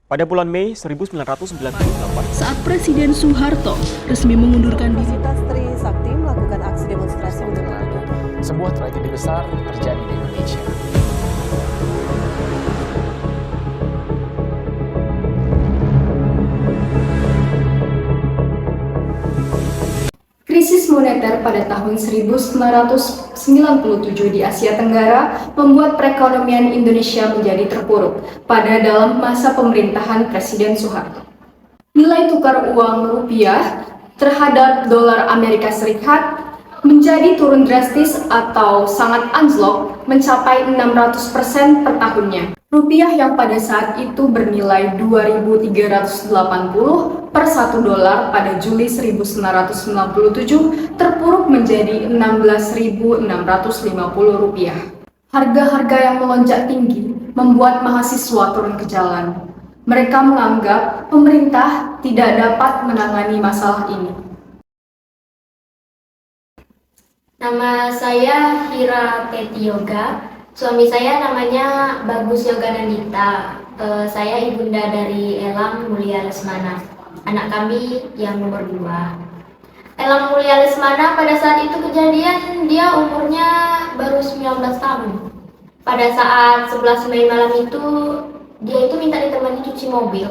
pada bulan Mei 1998. Saat Presiden Soeharto resmi mengundurkan diri. Universitas Trisakti melakukan aksi demonstrasi untuk menuntut sebuah tragedi besar terjadi di Indonesia. Krisis moneter pada tahun 1997 di Asia Tenggara membuat perekonomian Indonesia menjadi terpuruk pada dalam masa pemerintahan Presiden Soeharto. Nilai tukar uang rupiah terhadap dolar Amerika Serikat menjadi turun drastis atau sangat anjlok mencapai 600% per tahunnya. Rupiah yang pada saat itu bernilai 2.380 per 1 dolar pada Juli 1997 terpuruk menjadi 16.650 rupiah. Harga-harga yang melonjak tinggi membuat mahasiswa turun ke jalan. Mereka menganggap pemerintah tidak dapat menangani masalah ini. Nama saya Hira Teti Yoga. Suami saya namanya Bagus Yoga Nandita. Saya ibunda dari Elang Mulia Lesmana. Anak kami yang nomor 2. Elang Mulia Lesmana pada saat itu kejadian dia umurnya baru 19 tahun. Pada saat 11 Mei malam itu dia itu minta ditemani cuci mobil.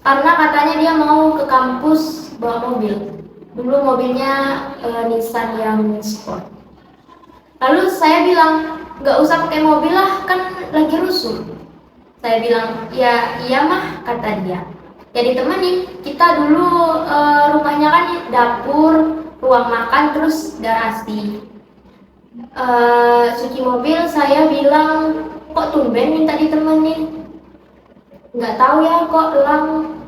Karena katanya dia mau ke kampus bawa mobil. Dulu mobilnya Nissan yang sport. Lalu saya bilang, nggak usah pakai mobil lah, kan lagi rusuh. Saya bilang, ya iya mah, kata dia. Ya ditemenin, kita dulu rumahnya kan dapur, ruang makan, terus garasi. Cuci mobil, saya bilang, kok tumben minta ditemenin? Nggak tahu ya, kok Elang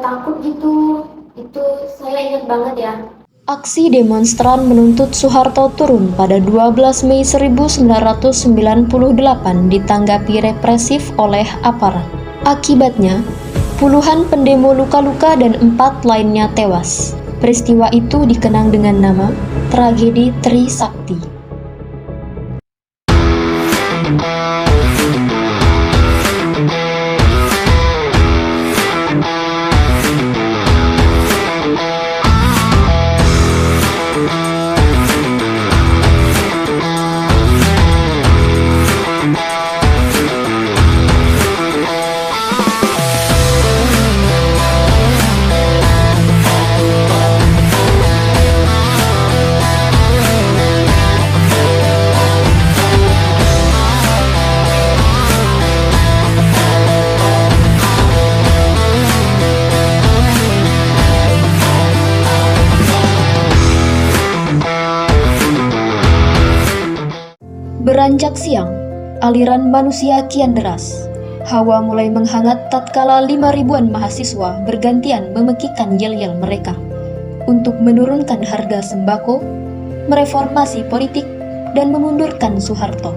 takut gitu. Itu saya ingat banget ya. Aksi demonstran menuntut Soeharto turun pada 12 Mei 1998 ditanggapi represif oleh aparat. Akibatnya, puluhan pendemo luka-luka dan 4 lainnya tewas. Peristiwa itu dikenang dengan nama Tragedi Trisakti. Beranjak siang, aliran manusia kian deras. Hawa mulai menghangat tatkala 5.000-an mahasiswa bergantian memekikan yel-yel mereka untuk menurunkan harga sembako, mereformasi politik, dan memundurkan Soeharto.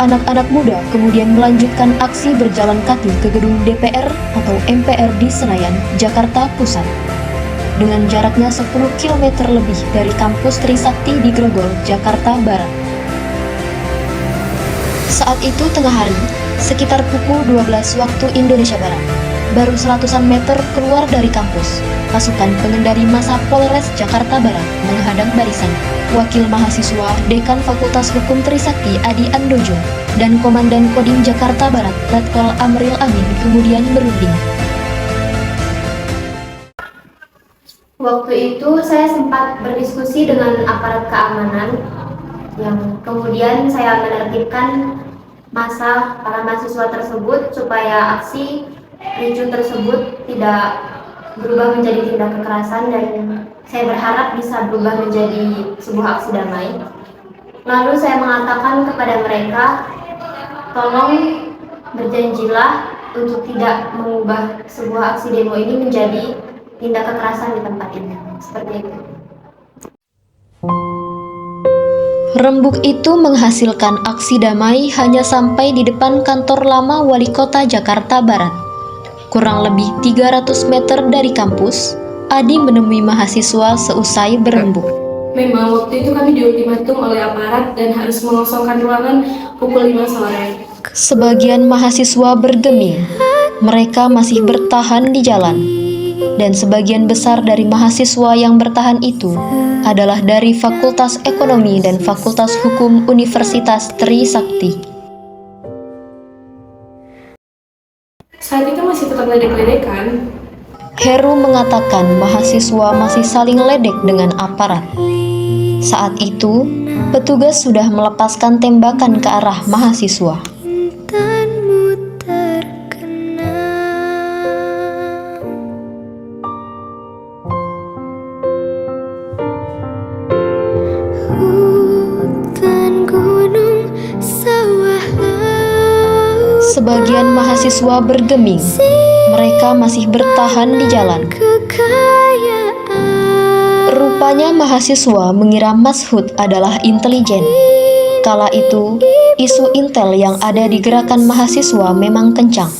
Anak-anak muda kemudian melanjutkan aksi berjalan kaki ke gedung DPR atau MPR di Senayan, Jakarta Pusat. Dengan jaraknya 10 km lebih dari kampus Trisakti di Grogol, Jakarta Barat. Saat itu tengah hari, sekitar pukul 12 waktu Indonesia Barat. Baru 100-an meter keluar dari kampus, pasukan pengendari massa Polres Jakarta Barat menghadang barisan Wakil Mahasiswa Dekan Fakultas Hukum Trisakti Adi Andojo dan Komandan Kodim Jakarta Barat Letkol Amril Amin kemudian berunding. Waktu itu saya sempat berdiskusi dengan aparat keamanan yang kemudian saya menertibkan para mahasiswa tersebut supaya aksi ricu tersebut tidak berubah menjadi tindak kekerasan dan Saya berharap bisa berubah menjadi sebuah aksi damai. Lalu saya mengatakan kepada mereka, tolong berjanjilah untuk tidak mengubah sebuah aksi demo ini menjadi tindak kekerasan di tempat ini. Seperti itu. Rembuk itu menghasilkan aksi damai hanya sampai di depan kantor lama Wali Kota Jakarta Barat. Kurang lebih 300 meter dari kampus, Adi menemui mahasiswa seusai berembuk. Memang waktu itu kami diultimatum oleh aparat dan harus mengosongkan ruangan pukul 5 sore. Sebagian mahasiswa bergeming, mereka masih bertahan di jalan. Dan sebagian besar dari mahasiswa yang bertahan itu adalah dari Fakultas Ekonomi dan Fakultas Hukum Universitas Trisakti. Saat itu masih tetap ledek-ledekan. Heru mengatakan mahasiswa masih saling ledek dengan aparat. Saat itu, petugas sudah melepaskan tembakan ke arah mahasiswa. Sebagian mahasiswa bergeming, mereka masih bertahan di jalan. Rupanya mahasiswa mengira Mashud adalah intelijen. Kala itu, isu intel yang ada di gerakan mahasiswa memang kencang.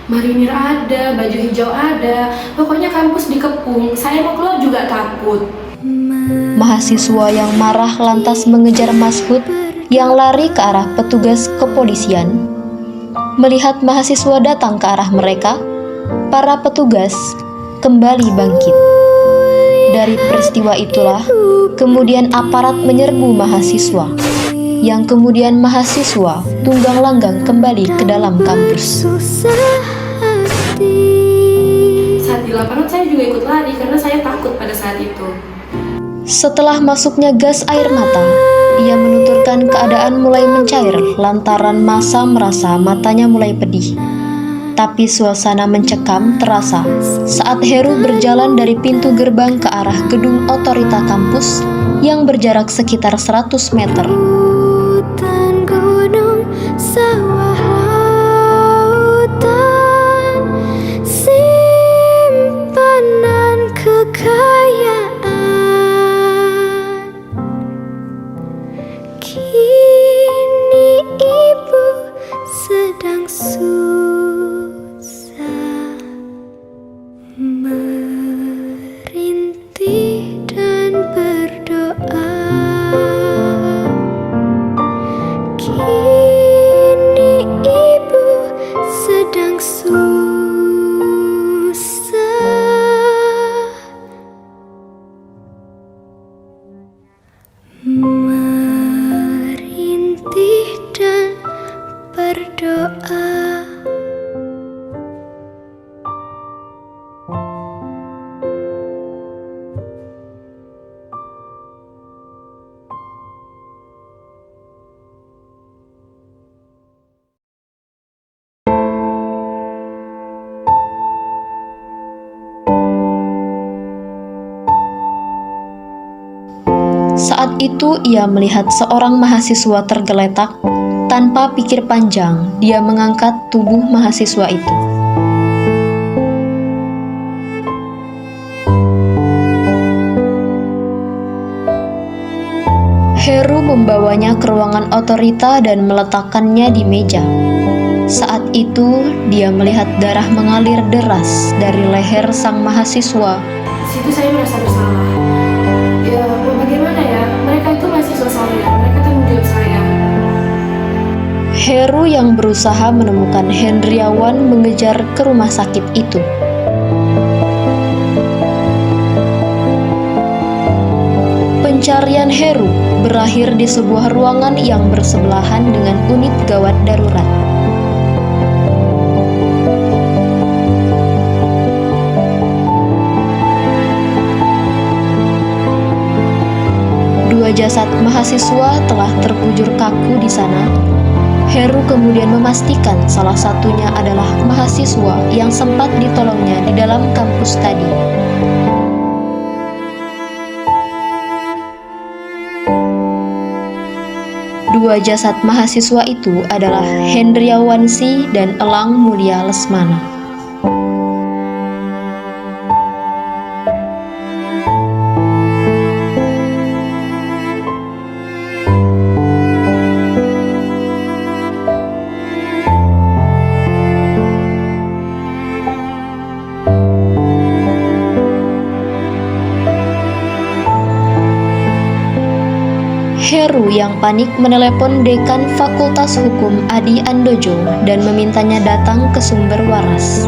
Marinir ada, baju hijau ada, pokoknya kampus dikepung. Saya mau keluar juga takut. Mahasiswa yang marah lantas mengejar Mashud yang lari ke arah petugas kepolisian. Melihat mahasiswa datang ke arah mereka, para petugas kembali bangkit. Dari peristiwa itulah, kemudian aparat menyerbu mahasiswa, yang kemudian mahasiswa tunggang langgang kembali ke dalam kampus. Saat di lapangan saya juga ikut lari karena saya takut pada saat itu. Setelah masuknya gas air mata, ia menuturkan keadaan mulai mencair lantaran massa merasa matanya mulai pedih. Tapi suasana mencekam terasa saat Heru berjalan dari pintu gerbang ke arah gedung otorita kampus yang berjarak sekitar 100 meter. Saat itu ia melihat seorang mahasiswa tergeletak. Tanpa pikir panjang, dia mengangkat tubuh mahasiswa itu. Heru membawanya ke ruangan otorita dan meletakkannya di meja. Saat itu, dia melihat darah mengalir deras dari leher sang mahasiswa. Di situ saya merasa bersalah. Ya, bagaimana ya? Mereka itu mahasiswa saya. Mereka tanggung jawab saya. Heru yang berusaha menemukan Hendriawan mengejar ke rumah sakit itu. Pencarian Heru berakhir di sebuah ruangan yang bersebelahan dengan unit gawat darurat. Dua jasad mahasiswa telah terbujur kaku di sana. Heru kemudian memastikan salah satunya adalah mahasiswa yang sempat ditolongnya di dalam kampus tadi. Dua jasad mahasiswa itu adalah Hendriawansi dan Elang Mulia Lesmana. Heru yang panik menelepon dekan Fakultas Hukum Adi Andojo dan memintanya datang ke sumber waras.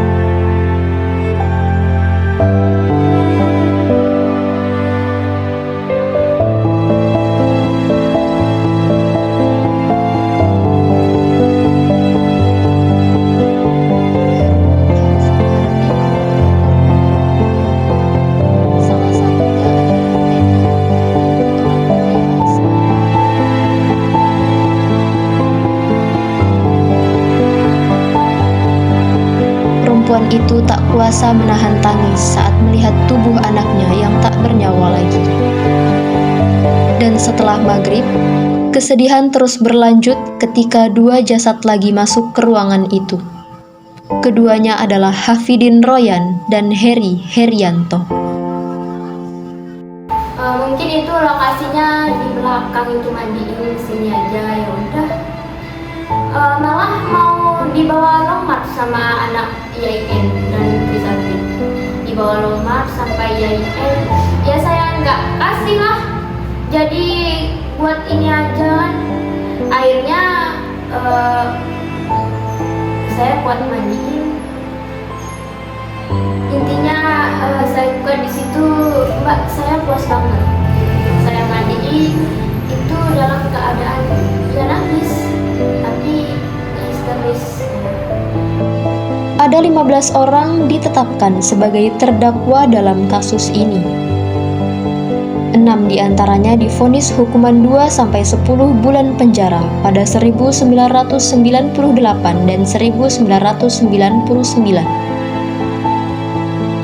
Perempuan itu tak kuasa menahan tangis saat melihat tubuh anaknya yang tak bernyawa lagi. Dan setelah maghrib, kesedihan terus berlanjut ketika dua jasad lagi masuk ke ruangan itu. Keduanya adalah Hafidin Royan dan Heri Herianto. Mungkin itu lokasinya di belakang itu, mandiin sini aja, ya udah. Malah mau dibawa lomar sama anak IAIN dan Trisakti, dibawa lomar sampai IAIN, ya saya nggak kasih lah, jadi buat ini aja kan. Akhirnya saya kuat mandiin, intinya saya buka di situ, Mbak, saya puas banget. Saya mandiin itu dalam keadaan ya nangis, tapi histeris. Ada 15 orang ditetapkan sebagai terdakwa dalam kasus ini. 6 diantaranya divonis hukuman 2-10 bulan penjara pada 1998 dan 1999.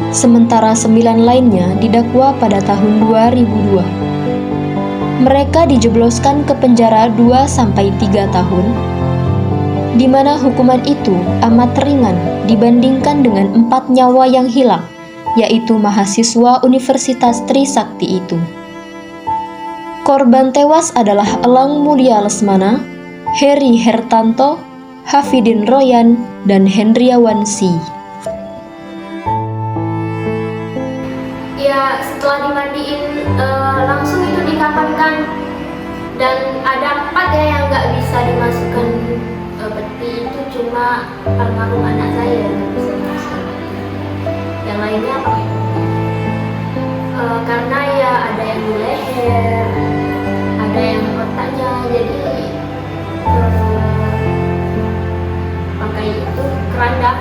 Sementara 9 lainnya didakwa pada tahun 2002. Mereka dijebloskan ke penjara 2-3 tahun, di mana hukuman itu amat ringan dibandingkan dengan 4 nyawa yang hilang, yaitu mahasiswa Universitas Trisakti itu. Korban tewas adalah Elang Mulia Lesmana, Heri Hertanto, Hafidin Royan, dan Hendriawansi. Ya, setelah dimandiin langsung itu dikapankan, dan ada 4 ya yang nggak bisa dimasukkan peti, itu cuma almarhum anak saya yang bisa dimasukkan. Yang lainnya apa? Karena ya ada yang di leher, ada yang otaknya, jadi pakai itu keranda.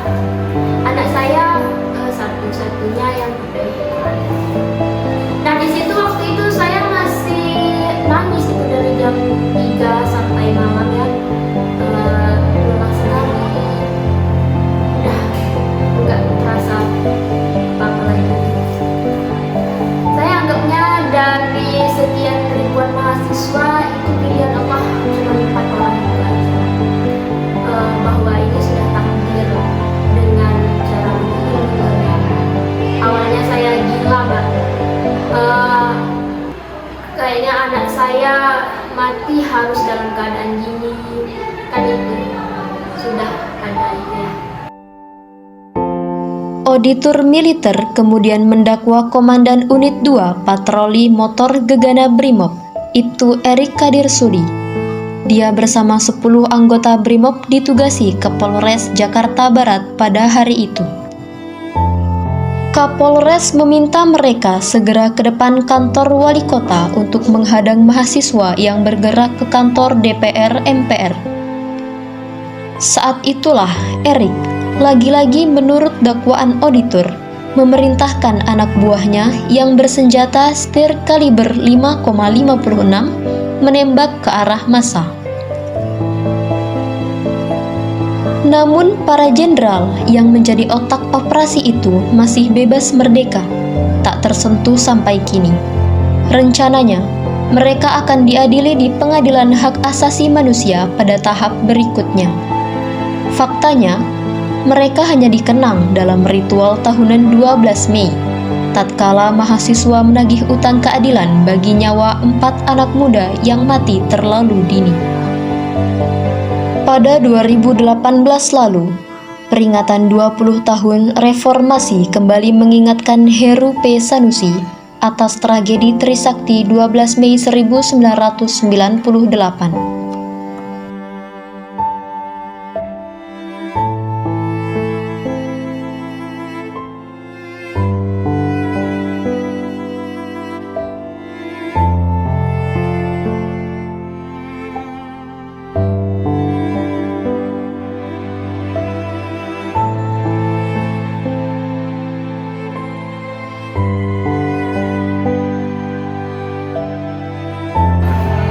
Anak saya satu-satunya yang pakai keranda. Nah di situ waktu itu saya masih nangis itu dari jam 3 sampai malam ya. Lelah sekali, udah nggak terasa apa-apa lagi. Saya anggapnya dari sekian ribuan mahasiswa itu pilihan Allah cuma 4 orang itu aja. Bahwa ini sudah takdir dengan cara menghilangkan. Awalnya saya gila banget. Kayaknya anak saya mati harus dalam keadaan gini, kan itu sudah ada ya. Auditor militer kemudian mendakwa Komandan Unit 2 Patroli Motor Gegana Brimob, itu Erik Kadir Sudi. Dia bersama 10 anggota Brimob ditugasi ke Polres Jakarta Barat pada hari itu. Kapolres meminta mereka segera ke depan kantor wali kota untuk menghadang mahasiswa yang bergerak ke kantor DPR MPR. Saat itulah Erik, lagi-lagi menurut dakwaan auditor, memerintahkan anak buahnya yang bersenjata setir kaliber 5,56 menembak ke arah massa. Namun para jenderal yang menjadi otak operasi itu masih bebas merdeka, tak tersentuh sampai kini. Rencananya, mereka akan diadili di Pengadilan Hak Asasi Manusia pada tahap berikutnya. Faktanya, mereka hanya dikenang dalam ritual tahunan 12 Mei, tatkala mahasiswa menagih utang keadilan bagi nyawa 4 anak muda yang mati terlalu dini. Pada 2018 lalu, peringatan 20 tahun reformasi kembali mengingatkan Heru P. Sanusi atas tragedi Trisakti 12 Mei 1998.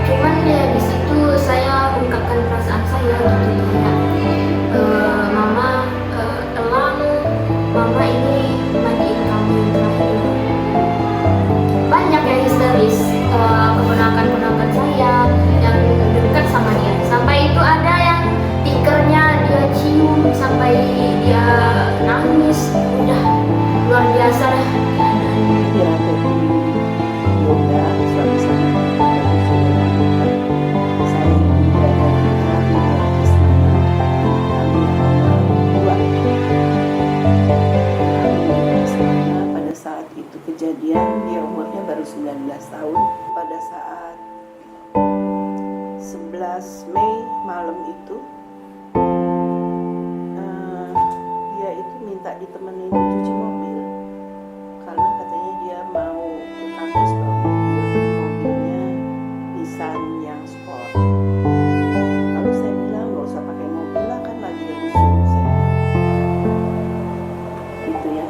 Cuman ya di situ saya ungkapkan perasaan saya gitu ya. Mama Elang, mama ini matiin kamu yang terakhir. Banyak yang histeris, keponakan-keponakan saya yang dekat sama dia. Sampai itu ada yang tikernya dia cium sampai dia nangis. Udah luar biasa lah keadaannya. Pada saat itu kejadian, dia umurnya baru 19 tahun. Pada saat 11 Mei malam itu, dia itu minta ditemenin cuci mobil karena katanya dia mau ke kampus bawa mobilnya Nissan yang sport. Lalu saya bilang nggak usah pakai mobil lah, kan lagi rusuh. Saya bilang gitu ya.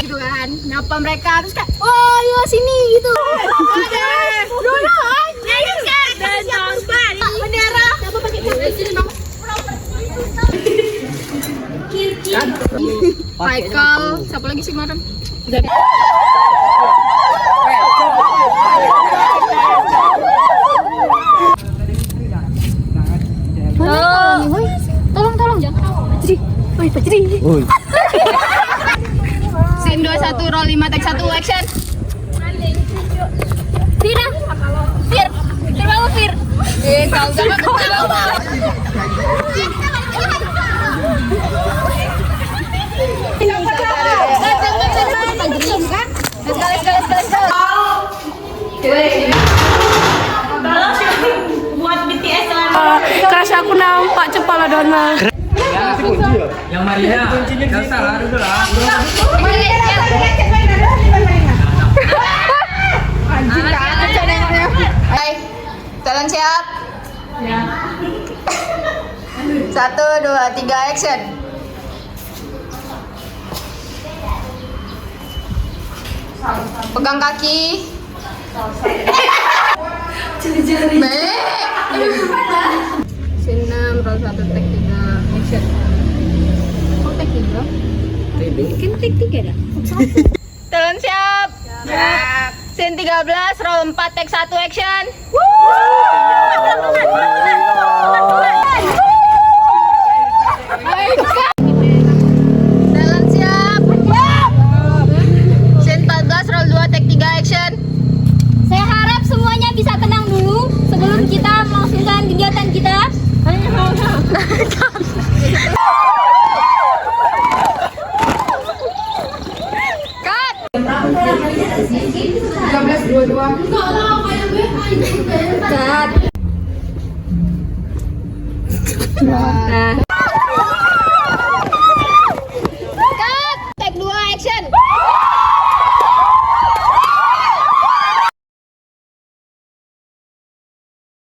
gitu kan, nyapa mereka terus kayak oh iya sini gitu. Bendera Haikal, siapa lagi sih kemarin? Tolong. Pajri. Scene 21, roll 5, take 1, action. Fir bangun Fir. Kau jangan ketawa. Crush aku nampak Cepala Dona. Yang Maria, yang salah dulu lah. Hai, kalian siap? Ya. 1, 2, 3, action. Pegang kaki. Jari-jari. Scene 6, roll 1, take 3, action. Kok take 3? Kan take 3 dah. Kalian siap? Siap. Scene 13, roll 4, take 1, action. Kalian siap? Scene 14, roll 2, take 3, action. Saya harap semuanya bisa tenang dulu sebelum kita dua-dua. Enggak lah, kayak gue aja. Nah.